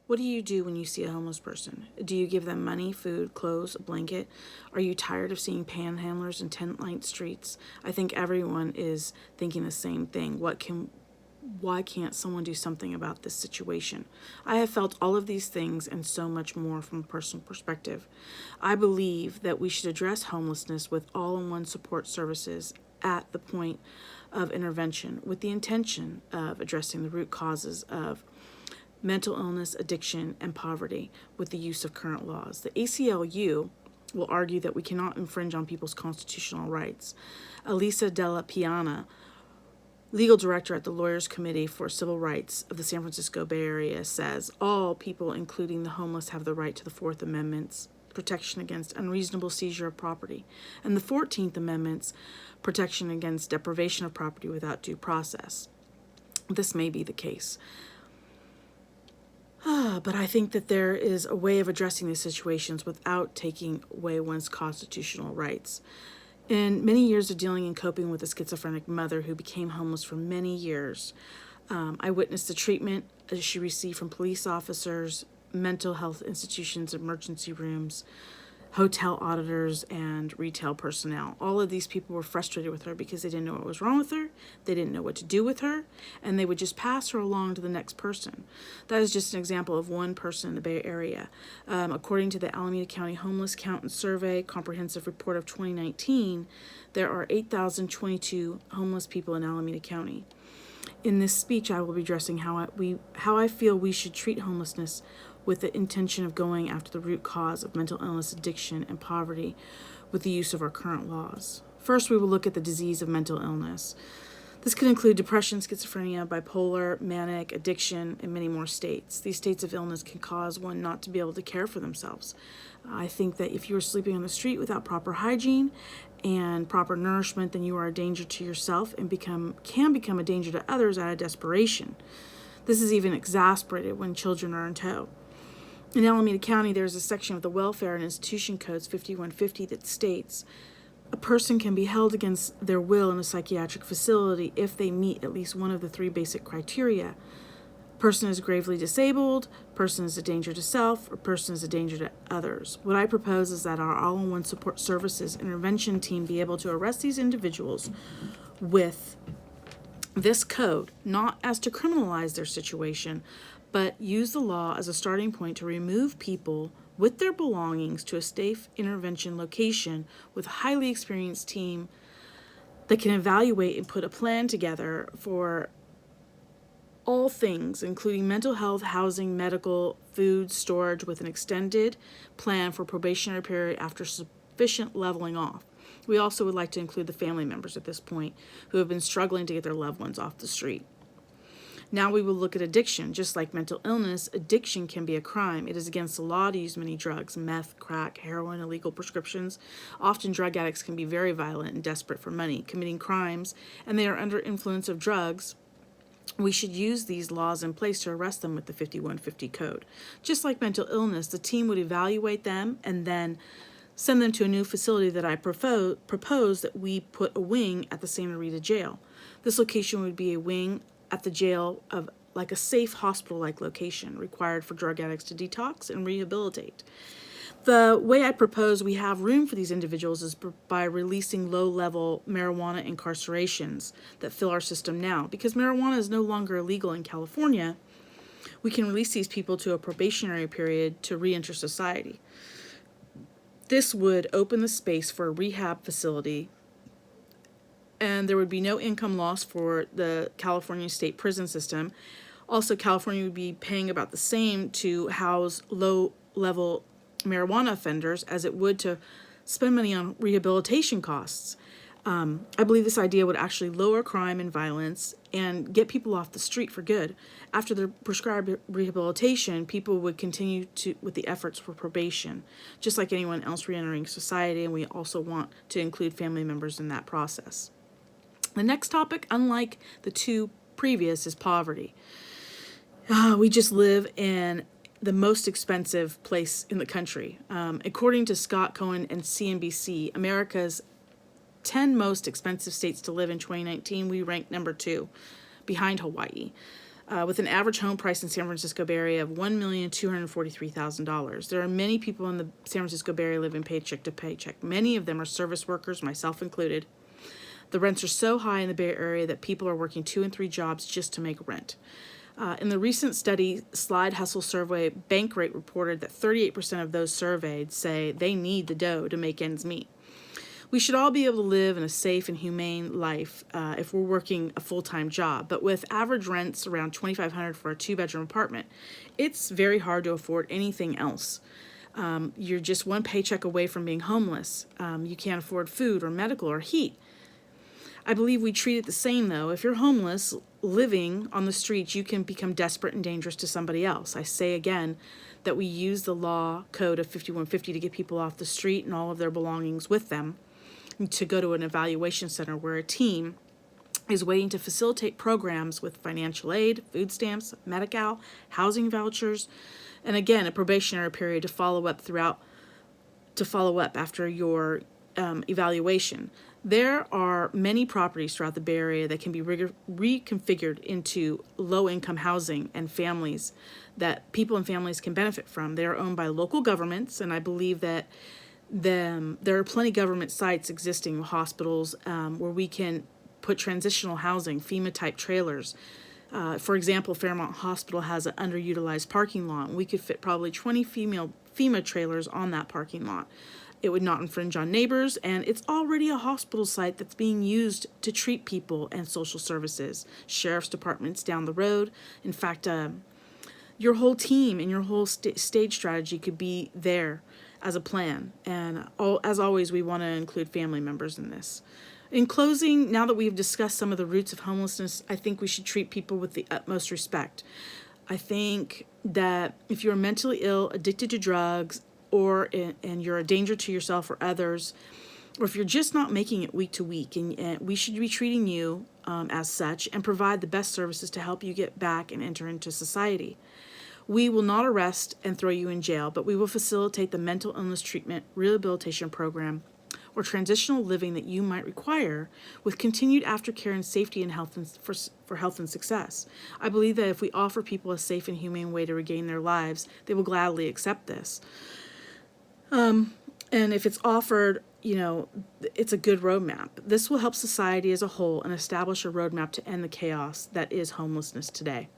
What do you do when you see a homeless person? Do you give them money, food, clothes, a blanket? Are you tired of seeing panhandlers and tent-lined streets? I think everyone is thinking the same thing. Why can't someone do something about this situation? I have felt all of these things and so much more from a personal perspective. I believe that we should address homelessness with all-in-one support services at the point of intervention with the intention of addressing the root causes of mental illness, addiction, and poverty with the use of current laws. The ACLU will argue that we cannot infringe on people's constitutional rights. Elisa Della Piana, legal director at the Lawyers Committee for Civil Rights of the San Francisco Bay Area, says all people, including the homeless, have the right to the Fourth Amendment's protection against unreasonable seizure of property, and the 14th Amendment's protection against deprivation of property without due process. This may be the case. But I think that there is a way of addressing these situations without taking away one's constitutional rights. In many years of dealing and coping with a schizophrenic mother who became homeless for many years, I witnessed the treatment she received from police officers, mental health institutions, emergency rooms, hotel auditors, and retail personnel. All of these people were frustrated with her because they didn't know what was wrong with her, they didn't know what to do with her, and they would just pass her along to the next person. That is just an example of one person in the Bay Area. According to the Alameda County Homeless Count and Survey Comprehensive Report of 2019, there are 8,022 homeless people in Alameda County. In this speech, I will be addressing how I feel we should treat homelessness with the intention of going after the root cause of mental illness, addiction, and poverty with the use of our current laws. First, we will look at the disease of mental illness. This could include depression, schizophrenia, bipolar, manic, addiction, and many more states. These states of illness can cause one not to be able to care for themselves. I think that if you are sleeping on the street without proper hygiene and proper nourishment, then you are a danger to yourself and can become a danger to others out of desperation. This is even exacerbated when children are in tow. In Alameda County, there is a section of the Welfare and Institution Codes 5150 that states a person can be held against their will in a psychiatric facility if they meet at least one of the three basic criteria. Person is gravely disabled, person is a danger to self, or person is a danger to others. What I propose is that our all-in-one support services intervention team be able to arrest these individuals with this code, not as to criminalize their situation, but use the law as a starting point to remove people with their belongings to a safe intervention location with a highly experienced team that can evaluate and put a plan together for all things, including mental health, housing, medical, food, storage, with an extended plan for probationary period after sufficient leveling off. We also would like to include the family members at this point who have been struggling to get their loved ones off the street. Now we will look at addiction. Just like mental illness, addiction can be a crime. It is against the law to use many drugs, meth, crack, heroin, illegal prescriptions. Often drug addicts can be very violent and desperate for money, committing crimes, and they are under influence of drugs. We should use these laws in place to arrest them with the 5150 code. Just like mental illness, the team would evaluate them and then send them to a new facility that I propose that we put a wing at the Santa Rita jail. This location would be a wing at the jail of like a safe hospital-like location required for drug addicts to detox and rehabilitate. The way I propose we have room for these individuals is by releasing low-level marijuana incarcerations that fill our system now. Because marijuana is no longer illegal in California, we can release these people to a probationary period to re-enter society. This would open the space for a rehab facility, and there would be no income loss for the California state prison system. Also, California would be paying about the same to house low-level marijuana offenders as it would to spend money on rehabilitation costs. I believe this idea would actually lower crime and violence and get people off the street for good. After the prescribed rehabilitation, people would continue with the efforts for probation, just like anyone else reentering society, and we also want to include family members in that process. The next topic, unlike the two previous, is poverty. We just live in the most expensive place in the country. According to Scott Cohen and CNBC, America's 10 most expensive states to live in 2019, we ranked number 2, behind Hawaii. with an average home price in San Francisco Bay Area of $1,243,000. There are many people in the San Francisco Bay Area living paycheck to paycheck. Many of them are service workers, myself included. The rents are so high in the Bay Area that people are working 2 and 3 jobs just to make rent. In the recent study, Slide Hustle Survey, Bankrate reported that 38% of those surveyed say they need the dough to make ends meet. We should all be able to live in a safe and humane life if we're working a full-time job. But with average rents around $2,500 for a 2-bedroom apartment, it's very hard to afford anything else. You're just one paycheck away from being homeless. You can't afford food or medical or heat. I believe we treat it the same, though. If you're homeless, living on the streets, you can become desperate and dangerous to somebody else. I say again that we use the law code of 5150 to get people off the street and all of their belongings with them, to go to an evaluation center where a team is waiting to facilitate programs with financial aid, food stamps, Medi-Cal, housing vouchers, and again, a probationary period to follow up after your evaluation. There are many properties throughout the Bay Area that can be reconfigured into low-income housing and families that people and families can benefit from. They are owned by local governments, and I believe that there are plenty of government sites existing, hospitals, where we can put transitional housing, FEMA-type trailers. For example, Fairmont Hospital has an underutilized parking lot. We could fit probably 20 FEMA trailers on that parking lot. It would not infringe on neighbors, and it's already a hospital site that's being used to treat people and social services. Sheriff's departments down the road. In fact, your whole team and your whole stage strategy could be there as a plan. And as always, we want to include family members in this. In closing, now that we've discussed some of the roots of homelessness, I think we should treat people with the utmost respect. I think that if you're mentally ill, addicted to drugs, and you're a danger to yourself or others, or if you're just not making it week to week, and we should be treating you as such and provide the best services to help you get back and enter into society. We will not arrest and throw you in jail, but we will facilitate the mental illness treatment, rehabilitation program, or transitional living that you might require, with continued aftercare and safety and health for health and success. I believe that if we offer people a safe and humane way to regain their lives, they will gladly accept this. And if it's offered, it's a good roadmap. This will help society as a whole and establish a roadmap to end the chaos that is homelessness today.